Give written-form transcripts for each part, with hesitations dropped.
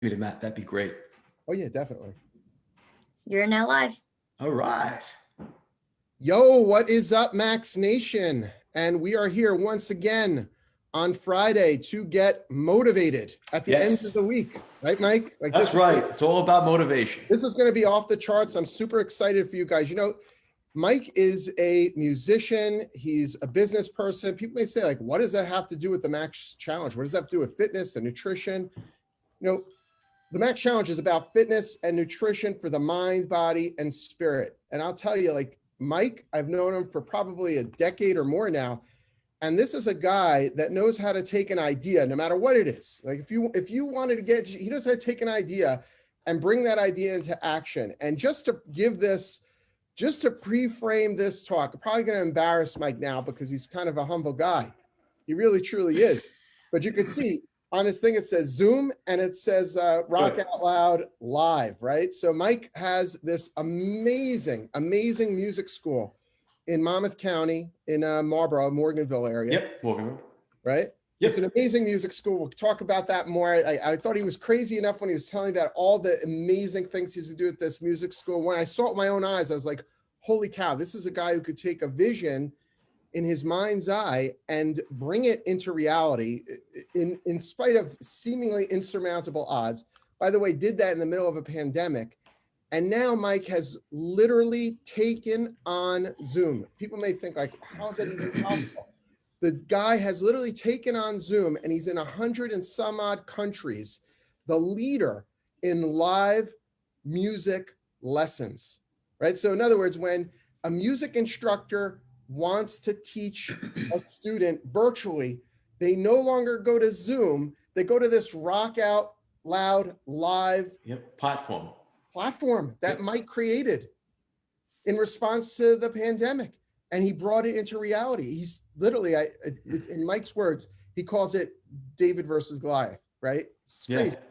me to Matt, that'd be great. Oh yeah, definitely. You're now live. All right. Yo, what is up, Max Nation? And we are here once again on Friday to get motivated at the end of Yes, the week, right, Mike? Like that's right. It's all about motivation. This is going to be off the charts. I'm super excited for you guys. You know, Mike is a musician. He's a business person. People may say, like, what does that have to do with the Max Challenge? What does that have to do with fitness and nutrition? You know, the Max Challenge is about fitness and nutrition for the mind, body, and spirit. And I'll tell you, like, Mike, I've known him for probably a decade or more now. And this is a guy that knows how to take an idea, no matter what it is. Like if you wanted to get, he knows how to take an idea and bring that idea into action. And just to give this, just to pre-frame this talk, I'm probably going to embarrass Mike now because he's kind of a humble guy. He really, truly is. But you can see on his thing, it says Zoom and it says Rock Out Loud Live, right? So Mike has this amazing, amazing music school in Monmouth County, in Marlboro, Morganville area. Yep, Morganville. Right? Yep. It's an amazing music school. We'll talk about that more. I thought he was crazy enough when he was telling me about all the amazing things he used to do at this music school. When I saw it with my own eyes, I was like, holy cow, this is a guy who could take a vision in his mind's eye and bring it into reality in spite of seemingly insurmountable odds. By the way, did that in the middle of a pandemic. And now Mike has literally taken on Zoom. People may think like, how is that even possible? The guy has literally taken on Zoom and he's in 100 and some odd countries, the leader in live music lessons, right? So in other words, when a music instructor wants to teach a student virtually, they no longer go to Zoom, they go to this Rock Out Loud Live platform that Mike created in response to the pandemic. And he brought it into reality. He's literally, in Mike's words, he calls it David versus Goliath, right? It's crazy. Yeah.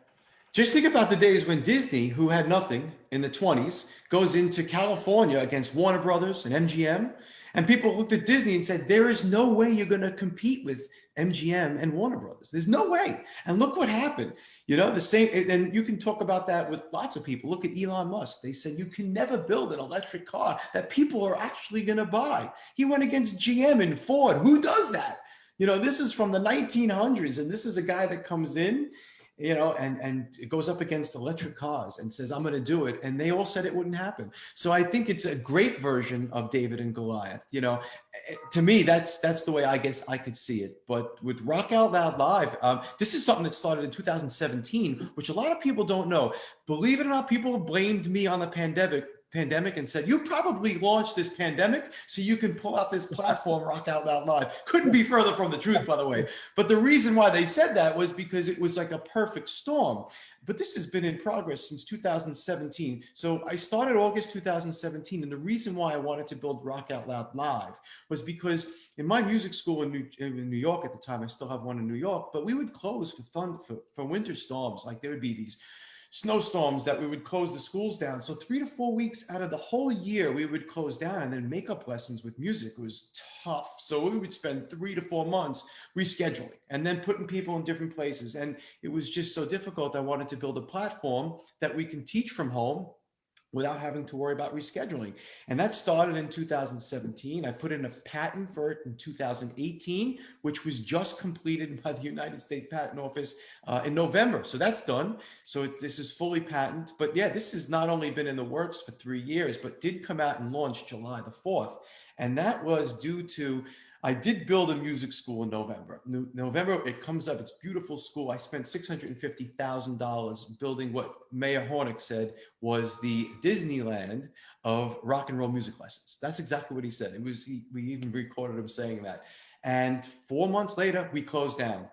Just think about the days when Disney, who had nothing in the 20s, goes into California against Warner Brothers and MGM. And people looked at Disney and said, there is no way you're going to compete with MGM and Warner Brothers. There's no way. And look what happened. You know, the same, and you can talk about that with lots of people. Look at Elon Musk. They said, you can never build an electric car that people are actually going to buy. He went against GM and Ford. Who does that? You know, this is from the 1900s. And this is a guy that comes in, you know, and it goes up against electric cars and says, I'm going to do it. And they all said it wouldn't happen. So I think it's a great version of David and Goliath. You know, to me, that's the way I guess I could see it. But with Rock Out Loud Live, this is something that started in 2017, which a lot of people don't know. Believe it or not, people blamed me on the pandemic and said, you probably launched this pandemic so you can pull out this platform, Rock Out Loud Live. Couldn't be further from the truth, by the way. But the reason why they said that was because it was like a perfect storm. But this has been in progress since 2017. So I started August 2017. And the reason why I wanted to build Rock Out Loud Live was because in my music school in New York at the time, I still have one in New York, but we would close for winter storms. Like there would be these snowstorms that we would close the schools down. So 3 to 4 weeks out of the whole year, we would close down, and then makeup lessons with music was tough. So we would spend 3 to 4 months rescheduling and then putting people in different places. And it was just so difficult. I wanted to build a platform that we can teach from home without having to worry about rescheduling. And that started in 2017. I put in a patent for it in 2018, which was just completed by the United States Patent Office in November. So that's done. So this is fully patent. But yeah, this has not only been in the works for 3 years, but did come out and launch July the 4th. And that was due to I did build a music school in November. November, it comes up, it's a beautiful school. I spent $650,000 building what Mayor Hornick said was the Disneyland of rock and roll music lessons. That's exactly what he said. It was, we even recorded him saying that. And 4 months later, we closed down.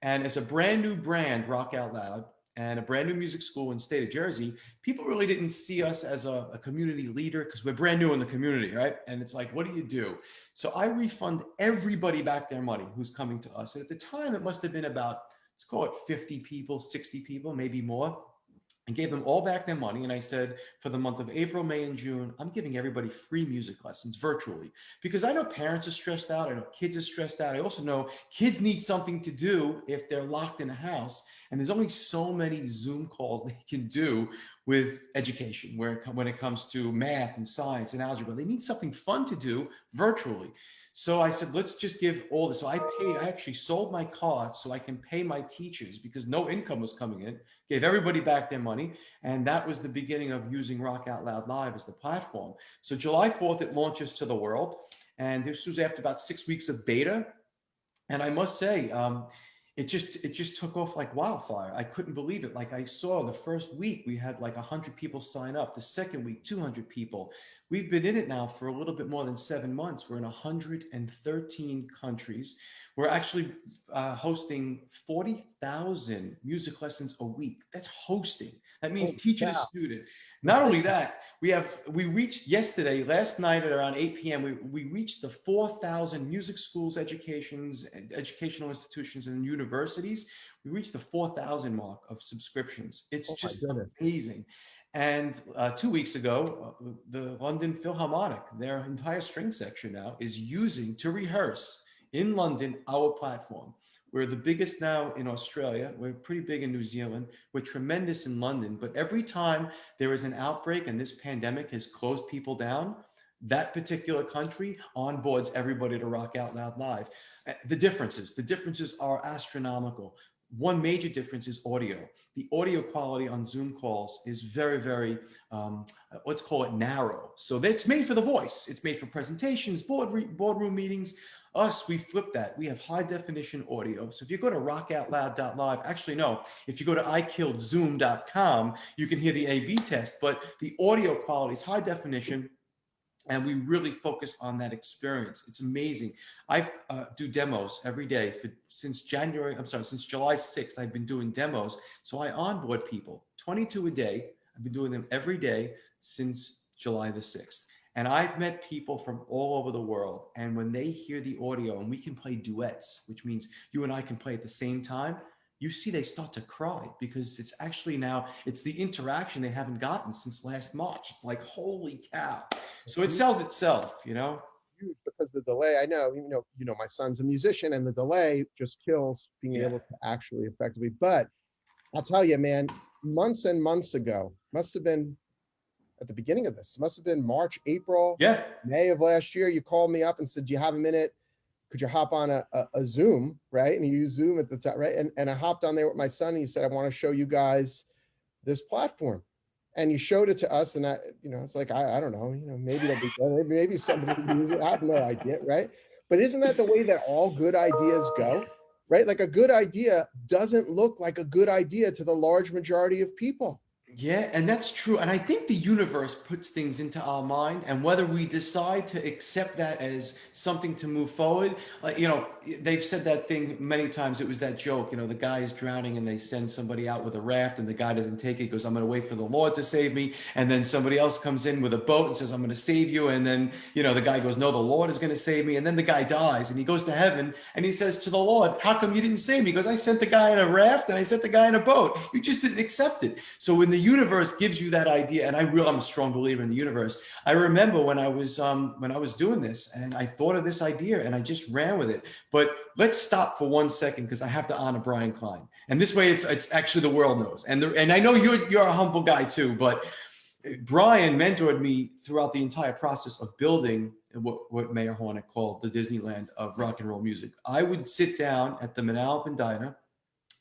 And as a brand new brand, Rock Out Loud, and a brand new music school in the state of Jersey, people really didn't see us as a community leader because we're brand new in the community, right? And it's like, what do you do? So I refund everybody back their money who's coming to us. And at the time, it must have been about, let's call it 50 people, 60 people, maybe more. and gave them all back their money. And I said, for the month of April, May, and June, I'm giving everybody free music lessons virtually, because I know parents are stressed out. I know kids are stressed out. I also know kids need something to do if they're locked in a house. And there's only so many Zoom calls they can do with education, when it comes to math and science and algebra. They need something fun to do virtually. So I said, let's just give all this. So I actually sold my car so I can pay my teachers, because no income was coming in, gave everybody back their money. And that was the beginning of using Rock Out Loud Live as the platform. So July 4th, it launches to the world. And this was after about 6 weeks of beta. And I must say, it just took off like wildfire. I couldn't believe it. Like, I saw the first week we had like 100 people sign up. The second week, 200 people. We've been in it now for a little bit more than 7 months. We're in 113 countries. We're actually hosting 40,000 music lessons a week. That's hosting. That means teacher to student. Not only that, we reached last night at around 8 p.m. We reached the 4,000 music schools, educational institutions, and universities. We reached the 4,000 mark of subscriptions. It's just amazing. And 2 weeks ago, the London Philharmonic, their entire string section now is using to rehearse in London our platform. We're the biggest now in Australia. We're pretty big in New Zealand. We're tremendous in London. But every time there is an outbreak and this pandemic has closed people down, that particular country onboards everybody to Rock Out Loud Live. The differences are astronomical. One major difference is audio. The audio quality on Zoom calls is very, very, let's call it narrow. So it's made for the voice. It's made for presentations, boardroom meetings. Us, we flip that. We have high definition audio. So if you go to rockoutloud.live, actually, no, if you go to ikilledzoom.com, you can hear the A/B test, but the audio quality is high definition. And we really focus on that experience. It's amazing. I do demos every day since July 6th. I've been doing demos. So I onboard people, 22 a day. I've been doing them every day since July the 6th. And I've met people from all over the world. And when they hear the audio, and we can play duets, which means you and I can play at the same time, you see they start to cry, because it's actually it's the interaction they haven't gotten since last March. It's like, holy cow. So it sells itself, Huge, because the delay, I know, my son's a musician, and the delay just kills being able to actually effectively. But I'll tell you, man, months and months ago, must have been at the beginning of this, must have been March, April, May of last year, you called me up and said, do you have a minute? Could you hop on a Zoom, right? And you use Zoom at the time, right? And I hopped on there with my son, and he said, I want to show you guys this platform. And you showed it to us, and it's like, I don't know, maybe it'll be better. Maybe somebody will use it. I have no idea, right? But isn't that the way that all good ideas go, right? Like, a good idea doesn't look like a good idea to the large majority of people. Yeah, and that's true. And I think the universe puts things into our mind, and whether we decide to accept that as something to move forward, they've said that thing many times. It was that joke, the guy is drowning and they send somebody out with a raft, and the guy doesn't take it, goes, I'm going to wait for the Lord to save me. And then somebody else comes in with a boat and says, I'm going to save you. And then, the guy goes, no, the Lord is going to save me. And then the guy dies, and he goes to heaven, and he says to the Lord, how come you didn't save me? He goes, I sent the guy in a raft and I sent the guy in a boat. You just didn't accept it. So when the universe gives you that idea, and I'm a strong believer in the universe. I remember when I was doing this, and I thought of this idea, and I just ran with it. But let's stop for 1 second, because I have to honor Bryan Klein, and this way it's actually the world knows. And I know you're a humble guy too, but Bryan mentored me throughout the entire process of building what Mayor Hornet called the Disneyland of rock and roll music. I would sit down at the Manalapan Diner.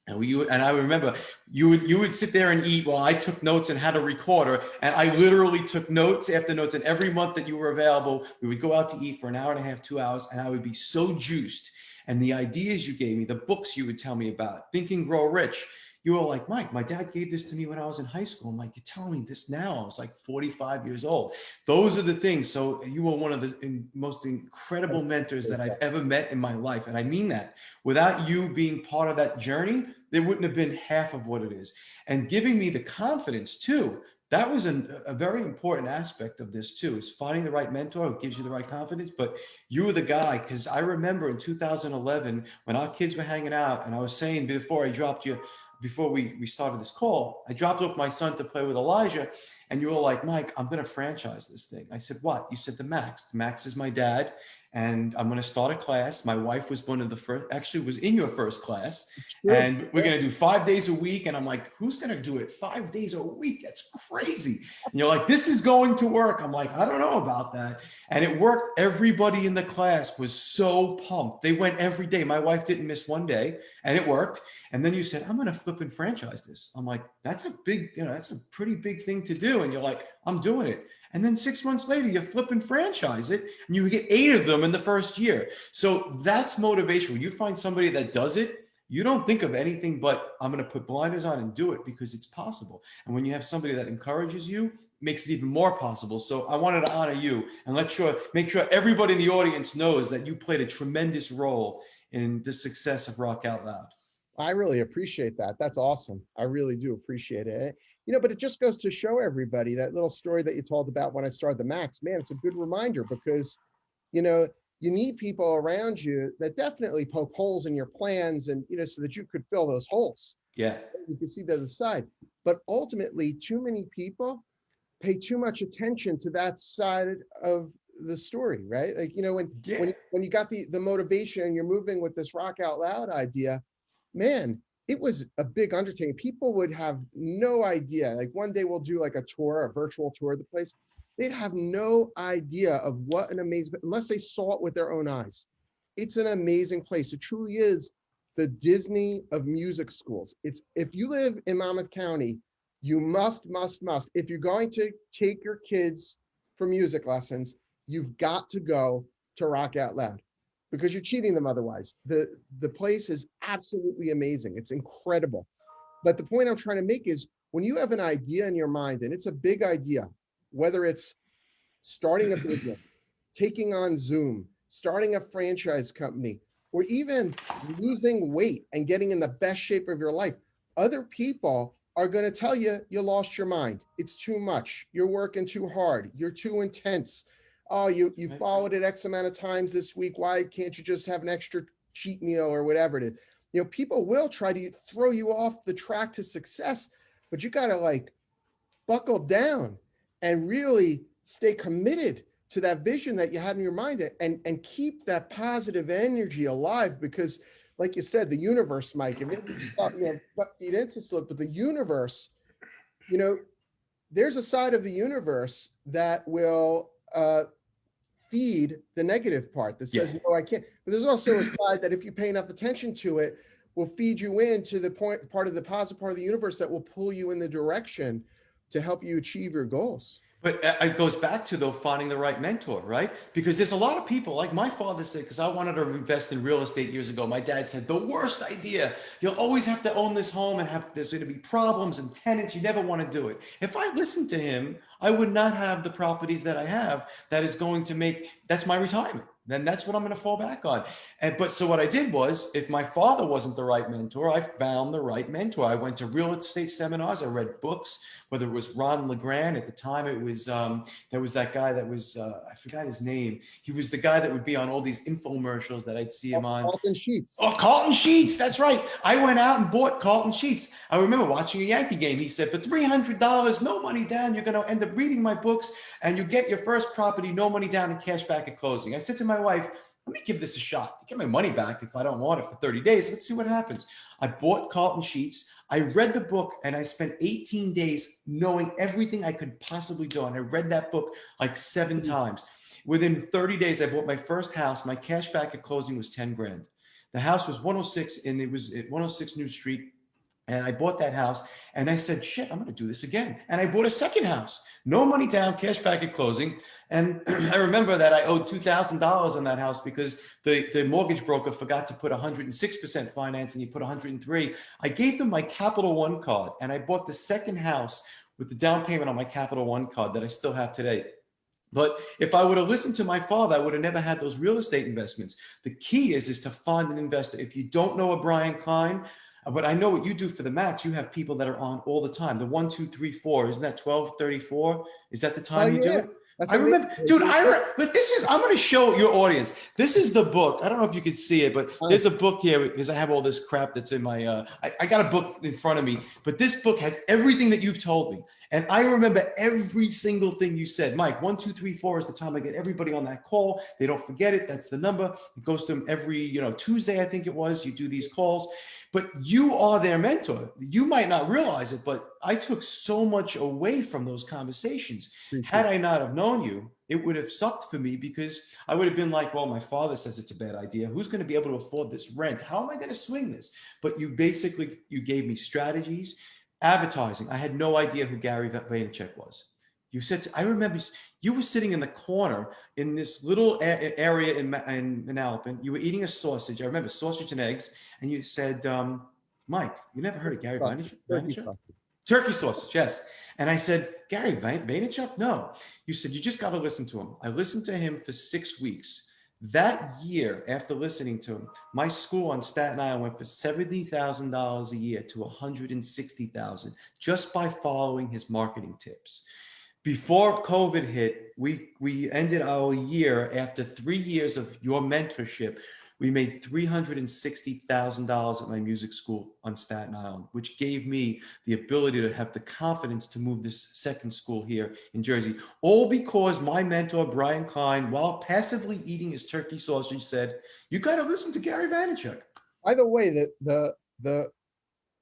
And I remember you would sit there and eat while I took notes and had a recorder, and I literally took notes after notes. And every month that you were available, we would go out to eat for an hour and a half, 2 hours, and I would be so juiced. And the ideas you gave me, the books you would tell me about, Think and Grow Rich, you were like, Mike, my dad gave this to me when I was in high school. I'm like, you're telling me this now? I was like 45 years old. Those are the things. So you were one of the most incredible mentors that I've ever met in my life. And I mean that. Without you being part of that journey, there wouldn't have been half of what it is. And giving me the confidence too. That was a very important aspect of this too, is finding the right mentor who gives you the right confidence. But you were the guy, because I remember in 2011 when our kids were hanging out, and I was saying before I dropped you, before we started this call, I dropped off my son to play with Elijah, and you were like, Mike, I'm going to franchise this thing. I said, what? You said the Max. The Max is my dad, and I'm going to start a class. My wife was one of the first, actually was in your first class, and we're going to do 5 days a week. And I'm like, who's going to do it 5 days a week? That's crazy. And you're like, this is going to work. I'm like, I don't know about that. And it worked. Everybody in the class was so pumped. They went every day. My wife didn't miss one day, and it worked. And then you said, I'm going to flip and franchise this. I'm like, that's a big, that's a pretty big thing to do. And you're like, I'm doing it. And then 6 months later, you flip and franchise it, and you get 8 of them in the first year. So that's motivation. When you find somebody that does it, you don't think of anything but I'm going to put blinders on and do it because it's possible. And when you have somebody that encourages you, it makes it even more possible. So I wanted to honor you and make sure everybody in the audience knows that you played a tremendous role in the success of Rock Out Loud. I really appreciate that. That's awesome. I really do appreciate it. But it just goes to show everybody that little story that you told about when I started the Max, man, it's a good reminder because, you need people around you that definitely poke holes in your plans and, so that you could fill those holes. Yeah. You can see the other side. But ultimately, too many people pay too much attention to that side of the story, right? Like, when you got the motivation and you're moving with this Rock Out Loud idea, man, it was a big undertaking. People would have no idea. Like one day we'll do like a virtual tour of the place. They'd have no idea of what an amazing, unless they saw it with their own eyes. It's an amazing place. It truly is the Disney of music schools. If you live in Monmouth County, you must, if you're going to take your kids for music lessons, you've got to go to Rock Out Loud, because you're cheating them otherwise. The place is absolutely amazing. It's incredible. But the point I'm trying to make is when you have an idea in your mind, and it's a big idea, whether it's starting a business, taking on Zoom, starting a franchise company, or even losing weight and getting in the best shape of your life, other people are going to tell you you lost your mind. It's too much. You're working too hard. You're too intense. Oh, you followed it X amount of times this week. Why can't you just have an extra cheat meal or whatever it is? People will try to throw you off the track to success, but you got to buckle down and really stay committed to that vision that you had in your mind and keep that positive energy alive. Because like you said, the universe, Mike, if you didn't slip, but the universe, there's a side of the universe that will feed the negative part that says, no, I can't. But there's also a side that if you pay enough attention to it, will feed you into the part of the positive part of the universe that will pull you in the direction to help you achieve your goals. But it goes back to, though, finding the right mentor, right? Because there's a lot of people, like my father said, because I wanted to invest in real estate years ago. My dad said, the worst idea, you'll always have to own this home and there's going to be problems and tenants. You never want to do it. If I listened to him, I would not have the properties that I have. That's my retirement. Then that's what I'm going to fall back on. So what I did was, if my father wasn't the right mentor, I found the right mentor. I went to real estate seminars. I read books, whether it was Ron LeGrand at the time. It was, there was that guy that was, I forgot his name. He was the guy that would be on all these infomercials that I'd see him on. Carlton Sheets. Oh, Carlton Sheets. That's right. I went out and bought Carlton Sheets. I remember watching a Yankee game. He said, for $300, no money down, you're going to end up reading my books and you get your first property, no money down, and cash back at closing. I said to my wife, let me give this a shot. Get my money back if I don't want it for 30 days. Let's see what happens. I bought Carlton Sheets. I read the book and I spent 18 days knowing everything I could possibly do. And I read that book like 7 times. Within 30 days, I bought my first house. My cash back at closing was 10 grand. The house was 106 and it was at 106 New Street. And I bought that house and I said, shit, I'm going to do this again. And I bought a second house, no money down, cash back at closing. And I remember that I owed $2,000 on that house because the mortgage broker forgot to put 106% financing. He put 103. I gave them my Capital One card and I bought the second house with the down payment on my Capital One card that I still have today. But if I would have listened to my father, I would have never had those real estate investments. The key is to find an investor. If you don't know a Bryan Klein, but I know what you do for the Max. You have people that are on all the time. The 1, 2, 3, 4. Isn't that 12:34? Is that the time you do it? That's I remember, amazing. dude. But I'm going to show your audience. This is the book. I don't know if you can see it, but there's a book here because I have all this crap that's in my. I got a book in front of me, but this book has everything that you've told me, and I remember every single thing you said. Mike, 1, 2, 3, 4 is the time I get everybody on that call. They don't forget it. That's the number. It goes to them every Tuesday, I think it was. You do these calls. But you are their mentor. You might not realize it, but I took so much away from those conversations. Had I not have known you, it would have sucked for me because I would have been like, well, my father says it's a bad idea. Who's going to be able to afford this rent? How am I going to swing this? But you gave me strategies, advertising. I had no idea who Gary Vaynerchuk was. You said, I remember you were sitting in the corner in this little area in Alpin. You were eating a sausage. I remember sausage and eggs. And you said, Mike, you never heard of Gary Vaynerchuk? Turkey sausage, yes. And I said, Gary Vaynerchuk? No. You said, you just got to listen to him. I listened to him for 6 weeks. That year, after listening to him, my school on Staten Island went from $70,000 a year to $160,000 just by following his marketing tips. Before COVID hit, we ended our year after 3 years of your mentorship. We made $360,000 at my music school on Staten Island, which gave me the ability to have the confidence to move this second school here in Jersey. All because my mentor, Bryan, Klein, while passively eating his turkey sausage, said, you got to listen to Gary Vaynerchuk. By the way, the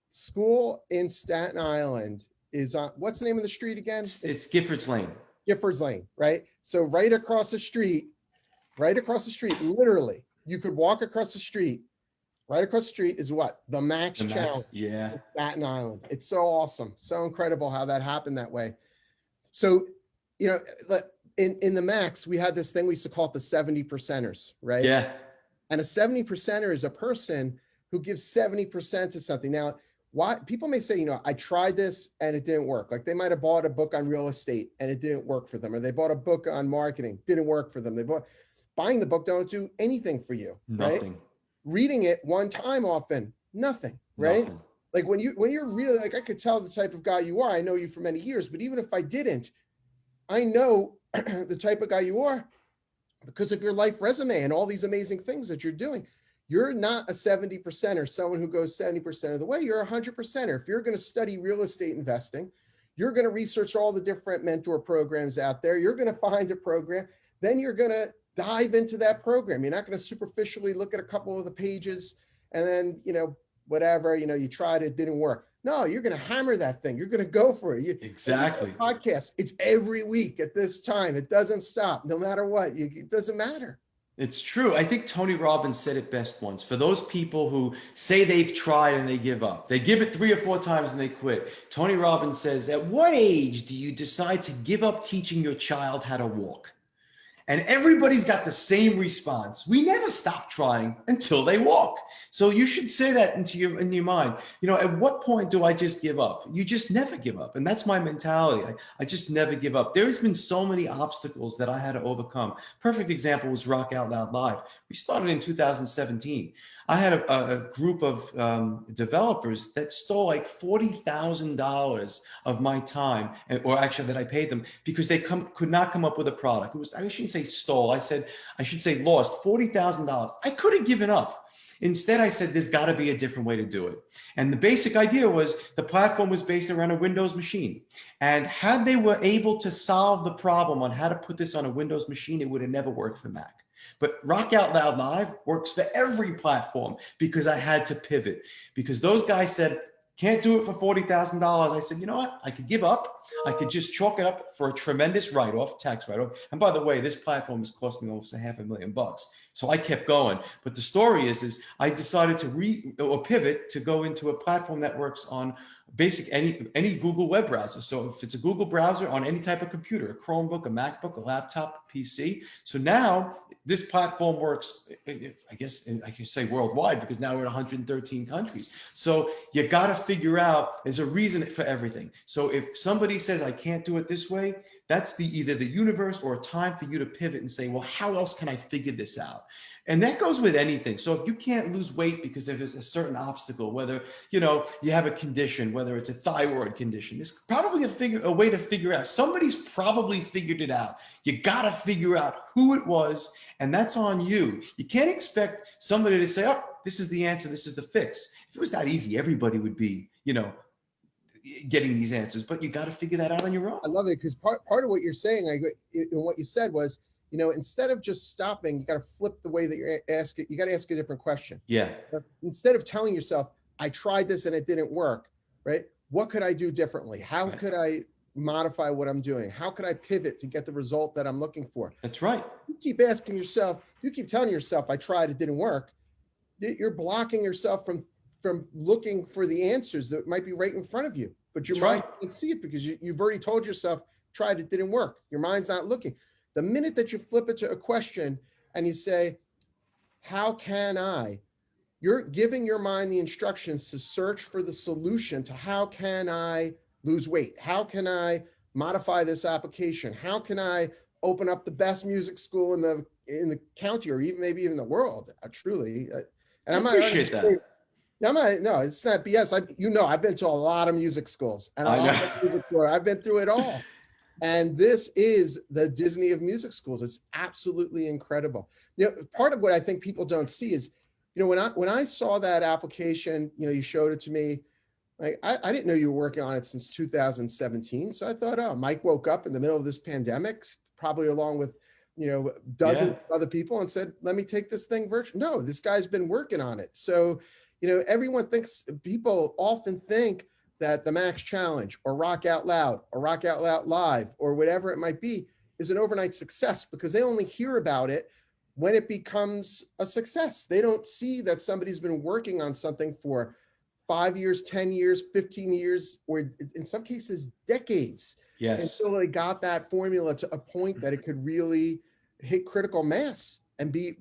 school in Staten Island is on, what's the name of the street again? It's Giffords Lane. Giffords Lane, right? So right across the street, literally, you could walk across the street. Right across the street is what? The Max Challenge. Yeah. In Staten Island. It's so awesome. So incredible how that happened that way. So, in the Max, we had this thing we used to call it the 70 percenters, right? Yeah. And a 70 percenter is a person who gives 70% to something. Now, why people may say, I tried this and it didn't work. Like they might have bought a book on real estate and it didn't work for them, or they bought a book on marketing, didn't work for them. Buying the book don't do anything for you. Nothing. Right? Reading it one time often, nothing, right? Nothing. Like when you're really like, I could tell the type of guy you are. I know you for many years, but even if I didn't, I know the type of guy you are because of your life resume and all these amazing things that you're doing. You're not a 70 percenter, someone who goes 70% of the way. You're 100 percenter. If you're going to study real estate investing, you're going to research all the different mentor programs out there. You're going to find a program. Then you're going to dive into that program. You're not going to superficially look at a couple of the pages and then, whatever, you tried it, didn't work. No, you're going to hammer that thing. You're going to go for it. Exactly. Podcast. It's every week at this time. It doesn't stop, no matter what. It doesn't matter. It's true. I think Tony Robbins said it best once. For those people who say they've tried and they give up, they give it 3 or 4 times and they quit. Tony Robbins says, at what age do you decide to give up teaching your child how to walk? And everybody's got the same response. We never stop trying until they walk. So you should say that in your mind. At what point do I just give up? You just never give up. And that's my mentality. I just never give up. There's been so many obstacles that I had to overcome. Perfect example was Rock Out Loud Live. We started in 2017. I had a group of developers that stole like $40,000 of my time, or actually that I paid them because they could not come up with a product. I shouldn't say stole. I should say lost $40,000. I could have given up. Instead, I said, there's got to be a different way to do it. And the basic idea was the platform was based around a Windows machine. And had they were able to solve the problem on how to put this on a Windows machine, it would have never worked for Mac. But Rock Out Loud Live works for every platform because I had to pivot. Because those guys said, can't do it for $40,000. I said, you know what? I could give up. I could just chalk it up for a tremendous write-off, tax write-off. And by the way, this platform has cost me almost $500,000. So I kept going. But the story is I decided to pivot to go into a platform that works on basic any Google web browser. So if it's a Google browser on any type of computer, a Chromebook, a MacBook, a laptop, a PC. So now this platform works, I guess I can say worldwide because now we're in 113 countries. So you got to figure out, there's a reason for everything. So if somebody says, I can't do it this way, that's either the universe or a time for you to pivot and say, well, how else can I figure this out? And that goes with anything. So if you can't lose weight because of a certain obstacle, whether, you have a condition, whether it's a thyroid condition, there's probably a way to figure out. Somebody's probably figured it out. You got to figure out who it was, and that's on you. You can't expect somebody to say, oh, this is the answer, this is the fix. If it was that easy, everybody would be, getting these answers, but you got to figure that out on your own. I love it because part of what you're saying, and what you said was, instead of just stopping, you got to flip the way that you're asking. You got to ask a different question. Yeah. Instead of telling yourself, I tried this and it didn't work, right? What could I do differently? How could I modify what I'm doing? How could I pivot to get the result that I'm looking for? That's right. You keep asking yourself, you keep telling yourself, I tried, it didn't work. You're blocking yourself from looking for the answers that might be right in front of you, but your mind can't see it because you've already told yourself, tried, it didn't work. Your mind's not looking. The minute that you flip it to a question and you say, how can I? You're giving your mind the instructions to search for the solution to how can I lose weight? How can I modify this application? How can I open up the best music school in the county or even maybe even the world? Truly. And I appreciate that. No, it's not BS. I've been to a lot of music schools and I've been through it all. And this is the Disney of music schools. It's absolutely incredible. Part of what I think people don't see is, when I saw that application, you showed it to me. I didn't know you were working on it since 2017. So I thought, oh, Mike woke up in the middle of this pandemic, probably along with, dozens of other people and said, let me take this thing virtual. No, this guy's been working on it. So, people often think that the Max Challenge or Rock Out Loud or Rock Out Loud Live or whatever it might be is an overnight success because they only hear about it when it becomes a success. They don't see that somebody's been working on something for 5 years, 10 years, 15 years, or in some cases, decades. Yes. Until they got that formula to a point that it could really hit critical mass and be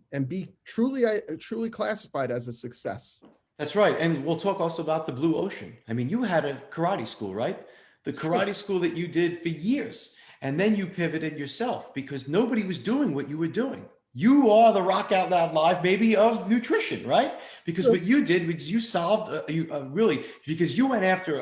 truly classified as a success. That's right. And we'll talk also about the Blue Ocean. I mean, you had a karate school, right? The karate school that you did for years. And then you pivoted yourself because nobody was doing what you were doing. You are the Rock Out Loud Live, maybe, of nutrition, right? Because what you did was you solved, really, because you went after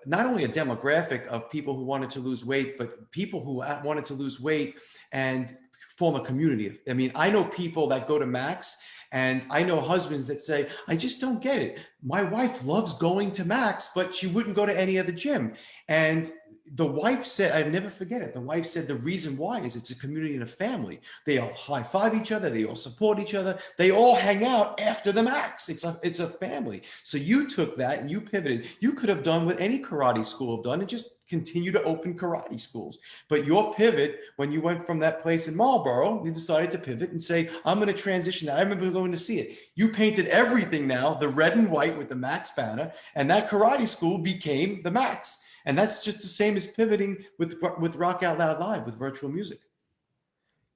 not only a demographic of people who wanted to lose weight, but people who wanted to lose weight and form a community. I mean, I know people that go to Max, and I know husbands that say, I just don't get it. My wife loves going to Max, but she wouldn't go to any other gym. And the wife said, I never forget it. The wife said the reason why is it's a community and a family. They all high five each other. They all support each other. They all hang out after the Max. It's a family. So you took that and you pivoted. You could have done what any karate school have done and just continue to open karate schools. But your pivot, when you went from that place in Marlboro, you decided to pivot and say, I'm going to transition that. I remember going to see it. You painted everything now, the red and white with the Max banner, and that karate school became the Max. And that's just the same as pivoting with Rock Out Loud Live with virtual music.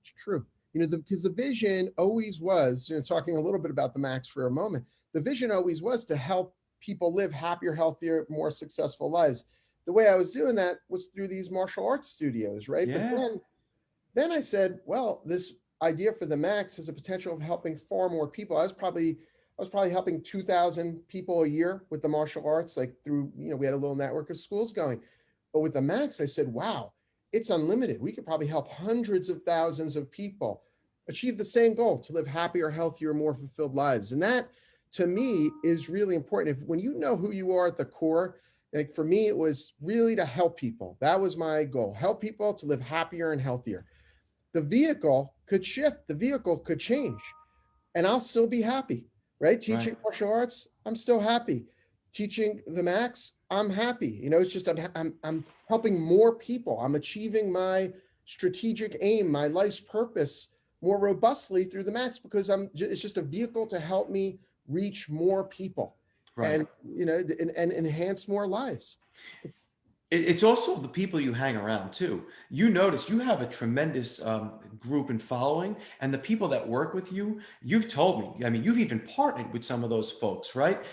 It's true. Because the vision always was, talking a little bit about the Max for a moment, the vision always was to help people live happier, healthier, more successful lives. The way I was doing that was through these martial arts studios, right? Yeah. But then I said, well, this idea for the Max has a potential of helping far more people. I was probably helping 2,000 people a year with the martial arts, like through, we had a little network of schools going. But with the Max, I said, wow, it's unlimited. We could probably help hundreds of thousands of people achieve the same goal, to live happier, healthier, more fulfilled lives. And that, to me, is really important. When you know who you are at the core, like for me, it was really to help people. That was my goal. Help people to live happier and healthier. The vehicle could shift. The vehicle could change. And I'll still be happy. Right? Teaching martial arts, I'm still happy. Teaching the Max, I'm happy. It's just I'm helping more people. I'm achieving my strategic aim, my life's purpose more robustly through the Max because it's just a vehicle to help me reach more people and enhance more lives. It's also the people you hang around too. You notice you have a tremendous group and following, and the people that work with you, you've told me, I mean, you've even partnered with some of those folks, right?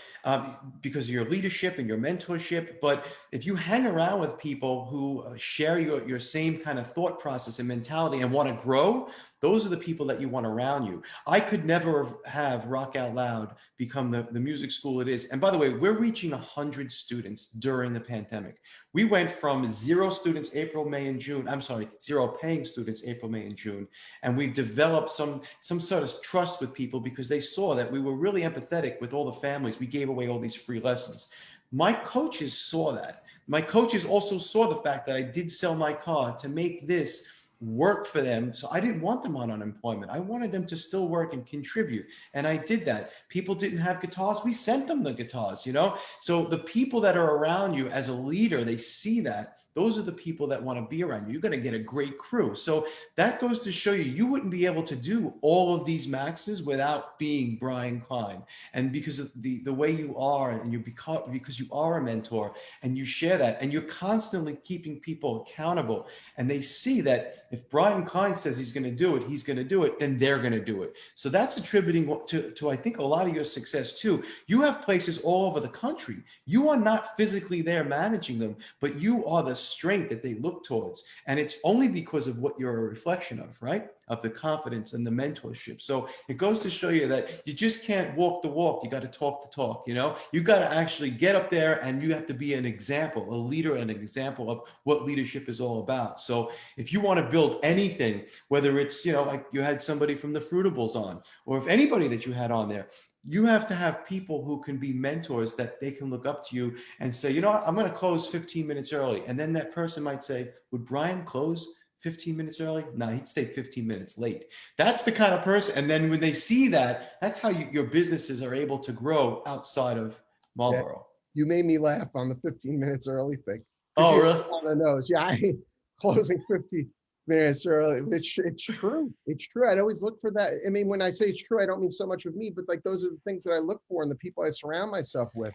Because of your leadership and your mentorship. But if you hang around with people who share your same kind of thought process and mentality and want to grow, those are the people that you want around you. I could never have Rock Out Loud become the music school it is. And by the way, we're reaching 100 students during the pandemic. We went from 0 students April, May, and June. I'm sorry, 0 paying students April, May, and June. And we've developed some sort of trust with people because they saw that we were really empathetic with all the families. We gave away all these free lessons. My coaches saw that. My coaches also saw the fact that I did sell my car to make this work for them. So I didn't want them on unemployment. I wanted them to still work and contribute. And I did that. People didn't have guitars. We sent them the guitars, you know? So the people that are around you as a leader, they see that. Those are the people that want to be around you. You're going to get a great crew. So that goes to show you, you wouldn't be able to do all of these maxes without being Bryan Klein. And because of the way you are, and because you are a mentor and you share that, and you're constantly keeping people accountable, and they see that if Bryan Klein says he's going to do it, he's going to do it, then they're going to do it. So that's attributing to I think a lot of your success too. You have places all over the country. You are not physically there managing them, but you are the strength that they look towards. And it's only because of what you're a reflection of, right? Of the confidence and the mentorship. So it goes to show you that you just can't walk the walk. You got to talk the talk, you know? You got to actually get up there, and you have to be an example, a leader, and an example of what leadership is all about. So if you want to build anything, whether it's, you know, like you had somebody from the Fruitables on, or if anybody that you had on there, you have to have people who can be mentors that they can look up to you and say, you know what, I'm going to close 15 minutes early. And then that person might say, would Bryan close 15 minutes early? No, he'd stay 15 minutes late. That's the kind of person. And then when they see that, that's how your businesses are able to grow outside of Marlboro. You made me laugh on the 15 minutes early thing. Oh, really? On the nose. Yeah, I ain't closing 15 minutes early. It's true. It's true. I'd always look for that. I mean, when I say it's true, I don't mean so much of me, but like those are the things that I look for in the people I surround myself with.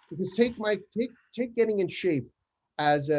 Because take getting in shape as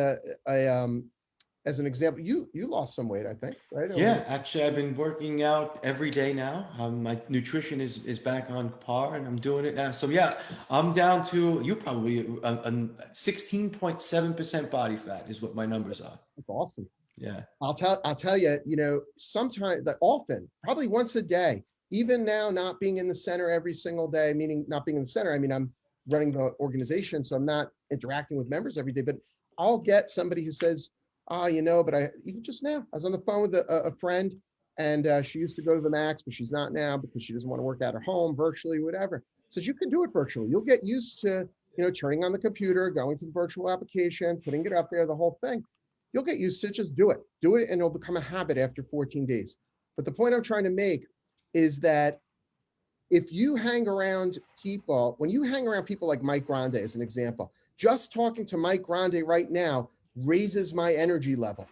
as an example. You lost some weight, I think, right? Yeah, actually, I've been working out every day now. My nutrition is back on par, and I'm doing it now. So yeah, I'm down to, you probably 16.7% body fat is what my numbers are. That's awesome. Yeah. I'll tell you, you know, sometimes, that often, probably once a day, even now, not being in the center every single day, meaning not being in the center. I mean, I'm running the organization, so I'm not interacting with members every day, but I'll get somebody who says, oh, you know, but even just now, I was on the phone with a friend, and she used to go to the Max, but she's not now because she doesn't want to work out at home, virtually, whatever. Says you can do it virtually. You'll get used to, you know, turning on the computer, going to the virtual application, putting it up there, the whole thing. You'll get used to it. Just do it, and it'll become a habit after 14 days. But the point I'm trying to make is that if you hang around people, when you hang around people like Mike Grande, as an example, just talking to Mike Grande right now raises my energy level,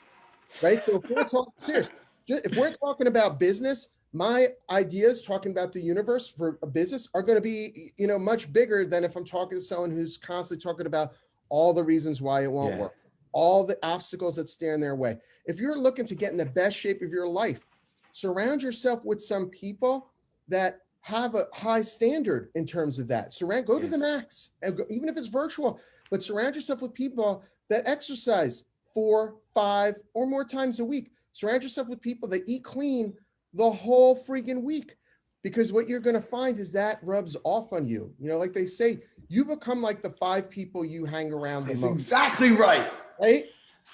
right? So if we're talking serious, if we're talking about business, my ideas talking about the universe for a business are going to be, you know, much bigger than if I'm talking to someone who's constantly talking about all the reasons why it won't work, all the obstacles that stand in their way. If you're looking to get in the best shape of your life, surround yourself with some people that have a high standard in terms of that. Go to the Max, even if it's virtual, but surround yourself with people that exercise 4, 5, or more times a week. Surround yourself with people that eat clean the whole freaking week, because what you're going to find is that rubs off on you. You know, like they say, you become like the 5 people you hang around the most. That's exactly right. Right?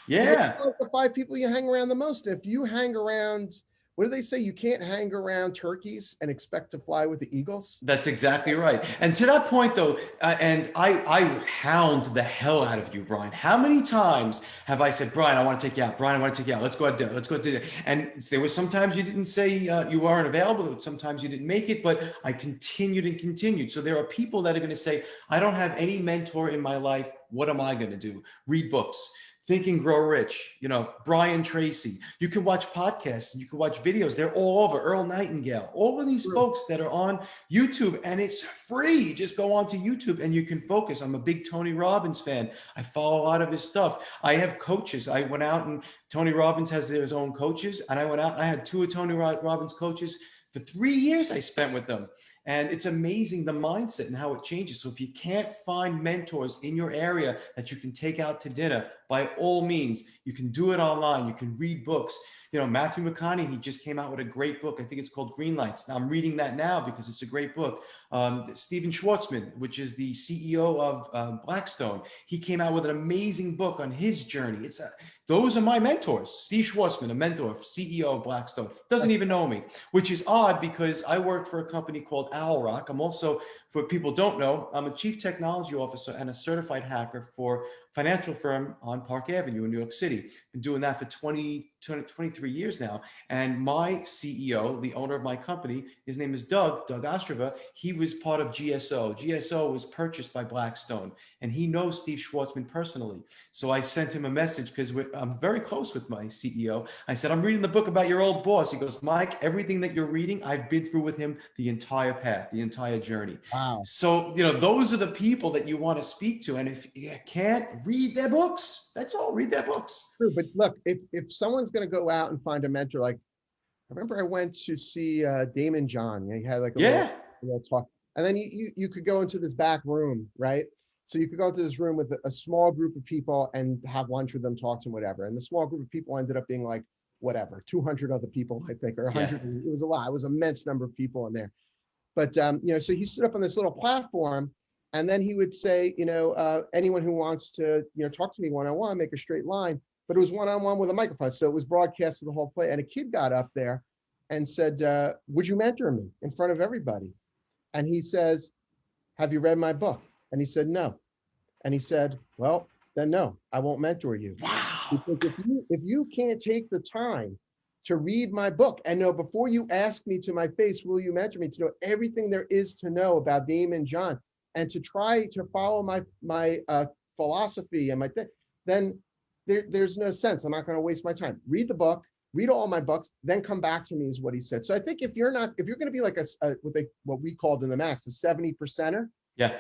Yeah. Like the 5 people you hang around the most. And if you hang around, what do they say? You can't hang around turkeys and expect to fly with the eagles. That's exactly right. And to that point, though, and I would hound the hell out of you, Bryan. How many times have I said, Bryan, I want to take you out. Bryan, I want to take you out. Let's go out there. Let's go do that. And there were sometimes you didn't say you weren't available. Sometimes you didn't make it, but I continued and continued. So there are people that are going to say, I don't have any mentor in my life. What am I going to do? Read books. Think and Grow Rich, you know, Brian Tracy. You can watch podcasts, you can watch videos. They're all over. Earl Nightingale, all of these folks that are on YouTube, and it's free. You just go onto YouTube and you can focus. I'm a big Tony Robbins fan. I follow a lot of his stuff. I have coaches. I went out, and Tony Robbins has his own coaches, and I went out and I had 2 of Tony Robbins coaches. For 3 years I spent with them. And it's amazing the mindset and how it changes. So if you can't find mentors in your area that you can take out to dinner, by all means, you can do it online. You can read books. You know, Matthew McConaughey, he just came out with a great book. I think it's called Green Lights. Now, I'm reading that now because it's a great book. Steven Schwartzman, which is the CEO of Blackstone, he came out with an amazing book on his journey. Those are my mentors. Steve Schwartzman, a mentor, CEO of Blackstone, doesn't even know me, which is odd because I work for a company called Owl Rock. I'm also, for people don't know, I'm a chief technology officer and a certified hacker for financial firm on Park Avenue in New York City. Been doing that for 23 years now. And my CEO, the owner of my company, his name is Doug Ostrova. He was part of GSO. GSO was purchased by Blackstone, and he knows Steve Schwartzman personally. So I sent him a message because I'm very close with my CEO. I said, I'm reading the book about your old boss. He goes, Mike, everything that you're reading, I've been through with him the entire path, the entire journey. Wow. So, you know, those are the people that you want to speak to. And if you can't, read their books. That's all. Read their books. True, but look, if someone's going to go out and find a mentor, like I remember I went to see Damon John. You know, he had like a little talk, and then you could go into this back room, right? So you could go into this room with a small group of people and have lunch with them, talk to them, whatever. And the small group of people ended up being like whatever, 200 other people, I think, or 100. It was a lot. It was an immense number of people in there. But you know, so he stood up on this little platform, and then he would say, you know, anyone who wants to, you know, talk to me one-on-one, make a straight line. But it was one-on-one with a microphone, so it was broadcast to the whole play. And a kid got up there and said, "Would you mentor me in front of everybody?" And he says, "Have you read my book?" And he said, "No." And he said, "Well, then no, I won't mentor you." Wow. Because if you can't take the time to read my book and know before you ask me to my face, will you mentor me, to know everything there is to know about Damon John, and to try to follow my philosophy and my thing, then there's no sense. I'm not going to waste my time. Read the book, read all my books, then come back to me is what he said. So I think if you're going to be like what we called in the Max, a 70%er, Yeah.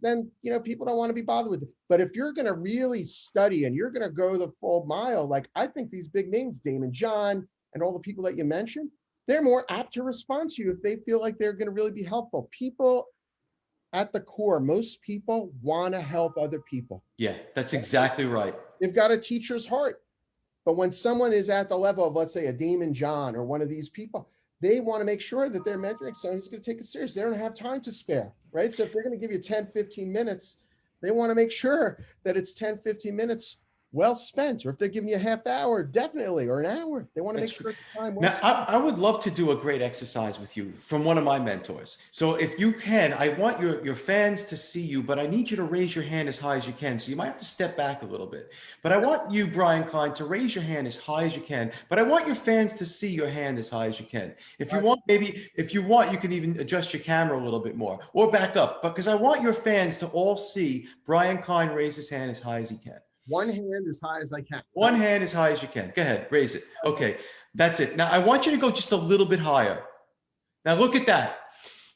then, you know, people don't want to be bothered with it. But if you're going to really study and you're going to go the full mile, like I think these big names, Damon John and all the people that you mentioned, they're more apt to respond to you if they feel like they're going to really be helpful. People at the core, most people want to help other people. Yeah, that's exactly right. They've got a teacher's heart. But when someone is at the level of, let's say, a Damon John or one of these people, they want to make sure that they're mentoring someone who's going to take it serious. They don't have time to spare, right? So if they're going to give you 10, 15 minutes, they want to make sure that it's 10, 15 minutes well spent. Or if they're giving you a half hour, definitely, or an hour, they want to make sure it's time well spent. Now, I would love to do a great exercise with you from one of my mentors. So if you can, I want your fans to see you, but I need you to raise your hand as high as you can. So you might have to step back a little bit. But I want you, Bryan Klein, to raise your hand as high as you can. But I want your fans to see your hand as high as you can. If you want, maybe if you want, you can even adjust your camera a little bit more or back up. Because I want your fans to all see Bryan Klein raise his hand as high as he can. One hand as high as I can. One hand as high as you can. Go ahead, raise it. Okay, that's it. Now I want you to go just a little bit higher. Now look at that.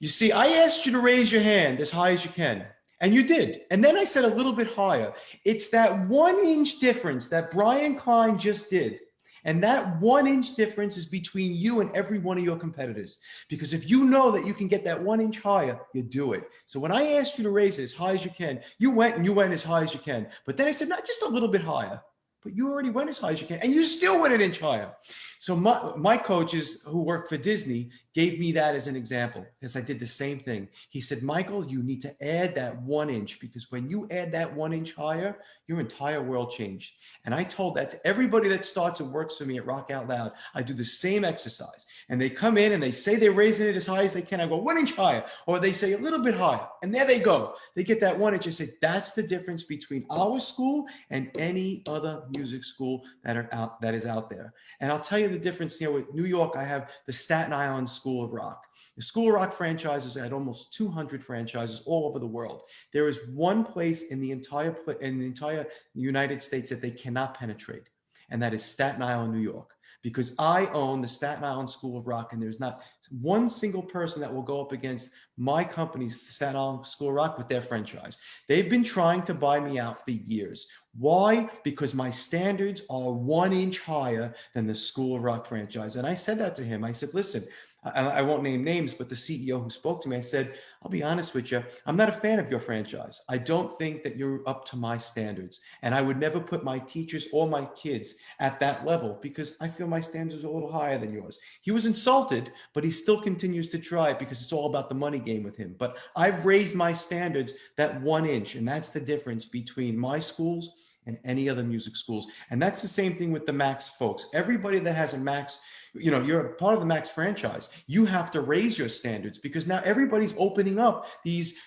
You see, I asked you to raise your hand as high as you can, and you did. And then I said a little bit higher. It's that 1 inch difference that Bryan Klein just did. And that 1 inch difference is between you and every one of your competitors. Because if you know that you can get that 1 inch higher, you do it. So when I asked you to raise it as high as you can, you went as high as you can. But then I said, not just a little bit higher, but you already went as high as you can. And you still went an inch higher. So my coaches who work for Disney gave me that as an example, because I did the same thing. He said, Michael, you need to add that 1 inch, because when you add that 1 inch higher, your entire world changed. And I told that to everybody that starts and works for me at Rock Out Loud. I do the same exercise. And they come in and they say they're raising it as high as they can. I go 1 inch higher, or they say a little bit higher. And there they go. They get that 1 inch. I say, that's the difference between our school and any other music school that is out there. And I'll tell you the difference here with New York. I have the Staten Island School of Rock. The School of Rock franchises had almost 200 franchises all over the world. There is one place in the entire United States that they cannot penetrate, and that is Staten Island, New York. Because I own the Staten Island School of Rock, and there's not one single person that will go up against my company's Staten Island School of Rock with their franchise. They've been trying to buy me out for years. Why? Because my standards are 1 inch higher than the School of Rock franchise. And I said that to him. I said, listen, I won't name names, but the CEO who spoke to me, I said, I'll be honest with you, I'm not a fan of your franchise. I don't think that you're up to my standards. And I would never put my teachers or my kids at that level because I feel my standards are a little higher than yours. He was insulted, but he still continues to try because it's all about the money game with him. But I've raised my standards that 1 inch, and that's the difference between my schools and any other music schools. And that's the same thing with the Max folks. Everybody that has a Max, you're a part of the Max franchise. You have to raise your standards because now everybody's opening up these,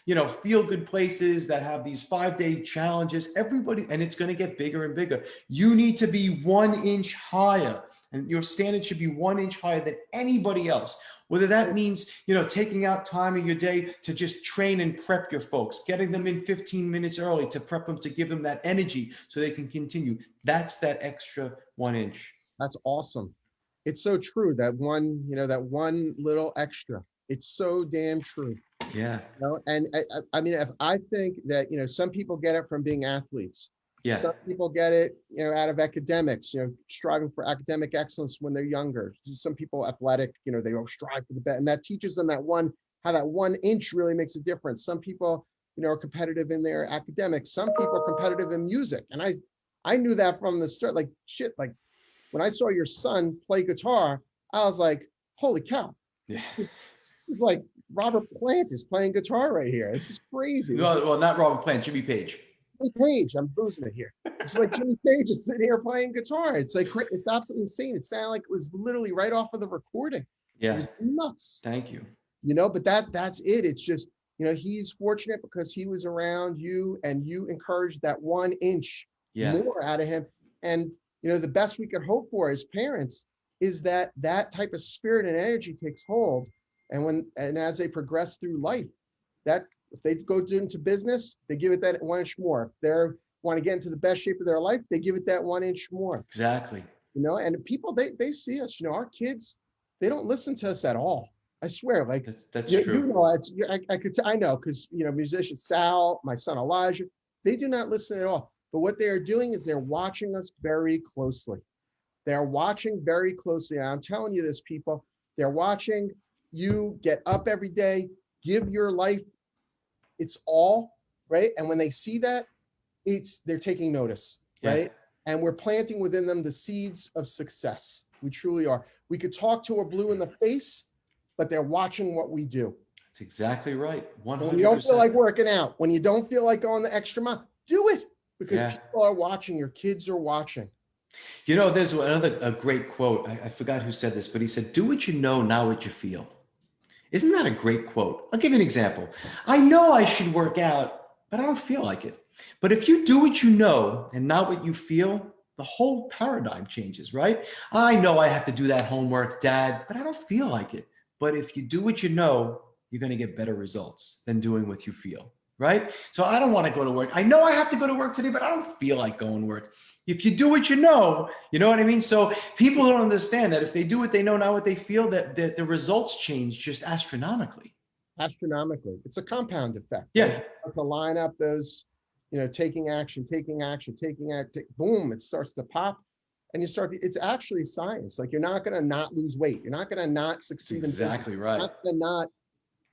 feel good places that have these 5-day challenges. Everybody, and it's going to get bigger and bigger. You need to be 1 inch higher, and your standard should be 1 inch higher than anybody else. Whether that means, taking out time in your day to just train and prep your folks, getting them in 15 minutes early to prep them, to give them that energy so they can continue. That's that extra 1 inch. That's awesome. It's so true. That that one little extra. It's so damn true. Yeah. And I mean, if I think that, some people get it from being athletes. Yeah. Some people get it, out of academics, striving for academic excellence when they're younger. Some people athletic, they go strive for the best, and that teaches them how that 1 inch really makes a difference. Some people, are competitive in their academics. Some people are competitive in music. And I knew that from the start, like shit, like when I saw your son play guitar, I was like, holy cow. Yeah. It's like Robert Plant is playing guitar right here. This is crazy. No, well, not Robert Plant, Jimmy Page. Jimmy Page, I'm losing it here. It's like Jimmy Page is sitting here playing guitar. It's like, it's absolutely insane. It sounded like it was literally right off of the recording. Yeah. It was nuts. Thank you. But that's it. It's just, he's fortunate because he was around you and you encouraged that 1 inch more out of him. And, the best we could hope for as parents is that type of spirit and energy takes hold. And as they progress through life, that if they go into business, they give it that 1 inch more. If they want to get into the best shape of their life, they give it that 1 inch more. Exactly. And people, they see us, our kids, they don't listen to us at all. I swear, like that's true. I know, because, musician Sal, my son Elijah, they do not listen at all. But what they are doing is they're watching us very closely. They're watching very closely. And I'm telling you this, people, they're watching you get up every day, give your life it's all, right? And when they see that, they're taking notice, right? And we're planting within them the seeds of success. We truly are. We could talk to a blue in the face, but they're watching what we do. That's exactly right. 100%. When you don't feel like working out, when you don't feel like going the extra mile, do it, because people are watching. Your kids are watching. There's a great quote. I forgot who said this, but he said, "Do what you know, not what you feel." Isn't that a great quote? I'll give you an example. I know I should work out, but I don't feel like it. But if you do what you know and not what you feel, the whole paradigm changes, right? I know I have to do that homework, Dad, but I don't feel like it. But if you do what you know, you're going to get better results than doing what you feel, right? So I don't want to go to work. I know I have to go to work today, but I don't feel like going to work. If you do what you know what I mean? So people don't understand that if they do what they know, not what they feel, that the results change just astronomically. Astronomically. It's a compound effect. Yeah. To line up those, taking action, boom, it starts to pop. And it's actually science. Like, you're not going to not lose weight. You're not going to not succeed. Exactly right. You're not going to not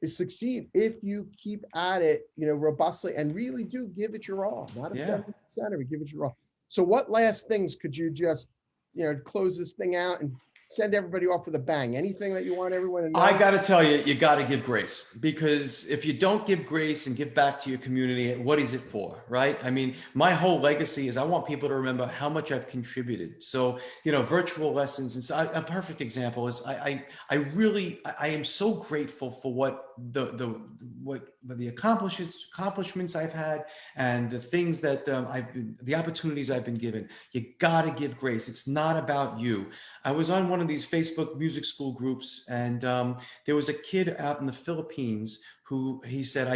succeed if you keep at it, robustly, and really do give it your all. Not a 70%, but give it your all. So what last things could you just, close this thing out and send everybody off with a bang? Anything that you want everyone to know? I got to tell you, you got to give grace, because if you don't give grace and give back to your community, what is it for, right? I mean, my whole legacy is I want people to remember how much I've contributed. So, virtual lessons. And so a perfect example is I am so grateful for what the accomplishments I've had and the things that the opportunities I've been given. You got to give grace. It's not about you. I was on one of these Facebook music school groups, and there was a kid out in the Philippines who he said,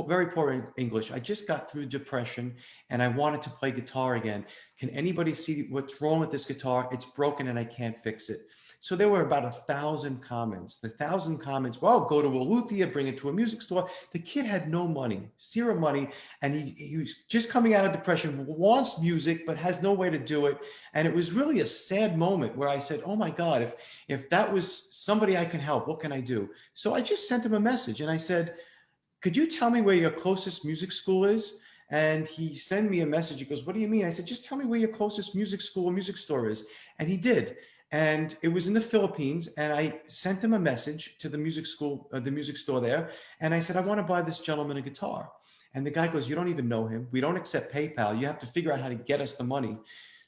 very poor English, I just got through depression and I wanted to play guitar again. Can anybody see what's wrong with this guitar? It's broken and I can't fix it. So there were about 1,000 comments. The 1,000 comments, well, go to a luthier, bring it to a music store. The kid had no money, zero money. And he was just coming out of depression, wants music, but has no way to do it. And it was really a sad moment where I said, oh my God, if that was somebody I can help, what can I do? So I just sent him a message and I said, could you tell me where your closest music school is? And he sent me a message. He goes, what do you mean? I said, just tell me where your closest music school or music store is. And he did. And it was in the Philippines. And I sent him a message to the music school, the music store there. And I said, I want to buy this gentleman a guitar. And the guy goes, you don't even know him. We don't accept PayPal. You have to figure out how to get us the money.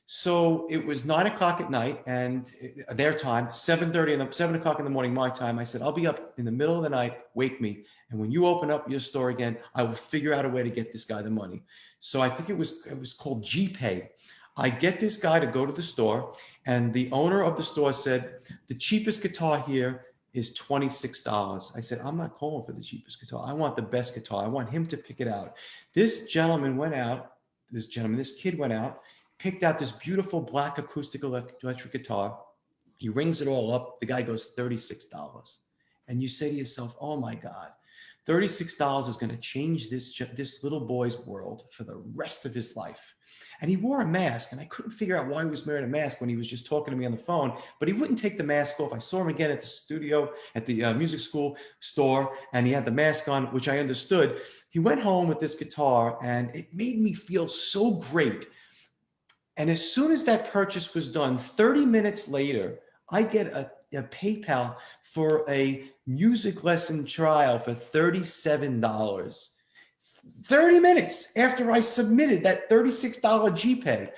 So it was 9 o'clock at night and their time, 7 o'clock in the morning, my time. I said, I'll be up in the middle of the night, wake me. And when you open up your store again, I will figure out a way to get this guy the money. So I think it was called GPay. I get this guy to go to the store and the owner of the store said, the cheapest guitar here is $26. I said, I'm not calling for the cheapest guitar. I want the best guitar. I want him to pick it out. This kid went out, picked out this beautiful black acoustic electric guitar. He rings it all up. The guy goes, $36. And you say to yourself, oh my God, $36 is going to change this little boy's world for the rest of his life. And he wore a mask, and I couldn't figure out why he was wearing a mask when he was just talking to me on the phone, but he wouldn't take the mask off. I saw him again at the studio, at the music school store, and he had the mask on, which I understood. He went home with this guitar, and it made me feel so great. And as soon as that purchase was done, 30 minutes later, I get a PayPal for a music lesson trial for $37. 30 minutes after I submitted that $36 GPay,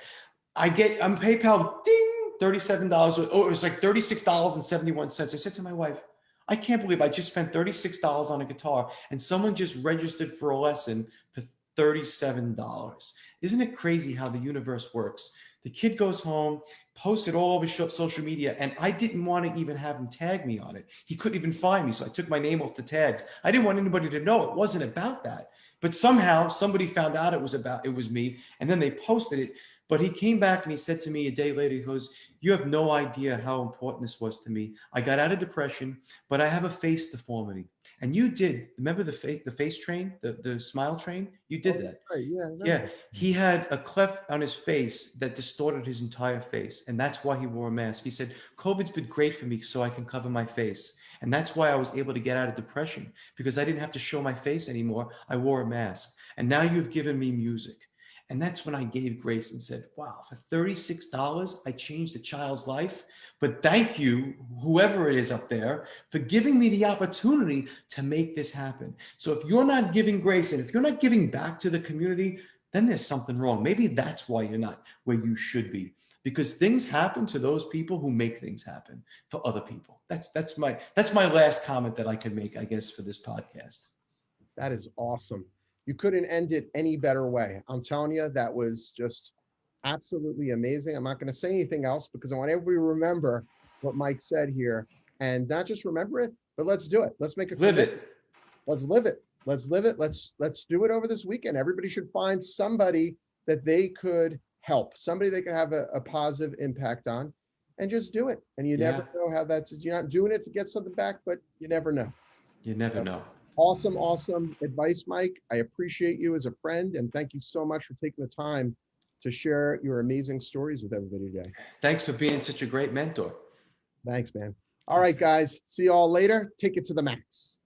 I'm PayPal, ding, $37. Oh, it was like $36.71. I said to my wife, I can't believe I just spent $36 on a guitar and someone just registered for a lesson for $37. Isn't it crazy how the universe works? The kid goes home, posts it all over social media, and I didn't want to even have him tag me on it. He couldn't even find me, so I took my name off the tags. I didn't want anybody to know it wasn't about that. But somehow somebody found out it was me, and then they posted it. But he came back and he said to me a day later, he goes, you have no idea how important this was to me. I got out of depression, but I have a face deformity. And you did, remember the face train, the smile train? You did that. Right, yeah. Yeah, he had a cleft on his face that distorted his entire face. And that's why he wore a mask. He said, COVID's been great for me so I can cover my face. And that's why I was able to get out of depression, because I didn't have to show my face anymore. I wore a mask. And now you've given me music. And that's when I gave grace and said, wow, for $36, I changed a child's life. But thank you, whoever it is up there, for giving me the opportunity to make this happen. So if you're not giving grace and if you're not giving back to the community, then there's something wrong. Maybe that's why you're not where you should be, because things happen to those people who make things happen for other people. That's my last comment that I can make, I guess, for this podcast. That is awesome. You couldn't end it any better way. I'm telling you, that was just absolutely amazing. I'm not going to say anything else because I want everybody to remember what Mike said here, and not just remember it, but let's do it. Let's make it. Live it. Let's live it. Let's live it. Let's do it over this weekend. Everybody should find somebody that they could help, somebody they could have a positive impact on, and just do it. And you never know how you're not doing it to get something back, but you never know. You never know. Awesome advice, Mike. I appreciate you as a friend, and thank you so much for taking the time to share your amazing stories with everybody today. Thanks for being such a great mentor. Thanks, man. All right, guys. See you all later. Take it to the max.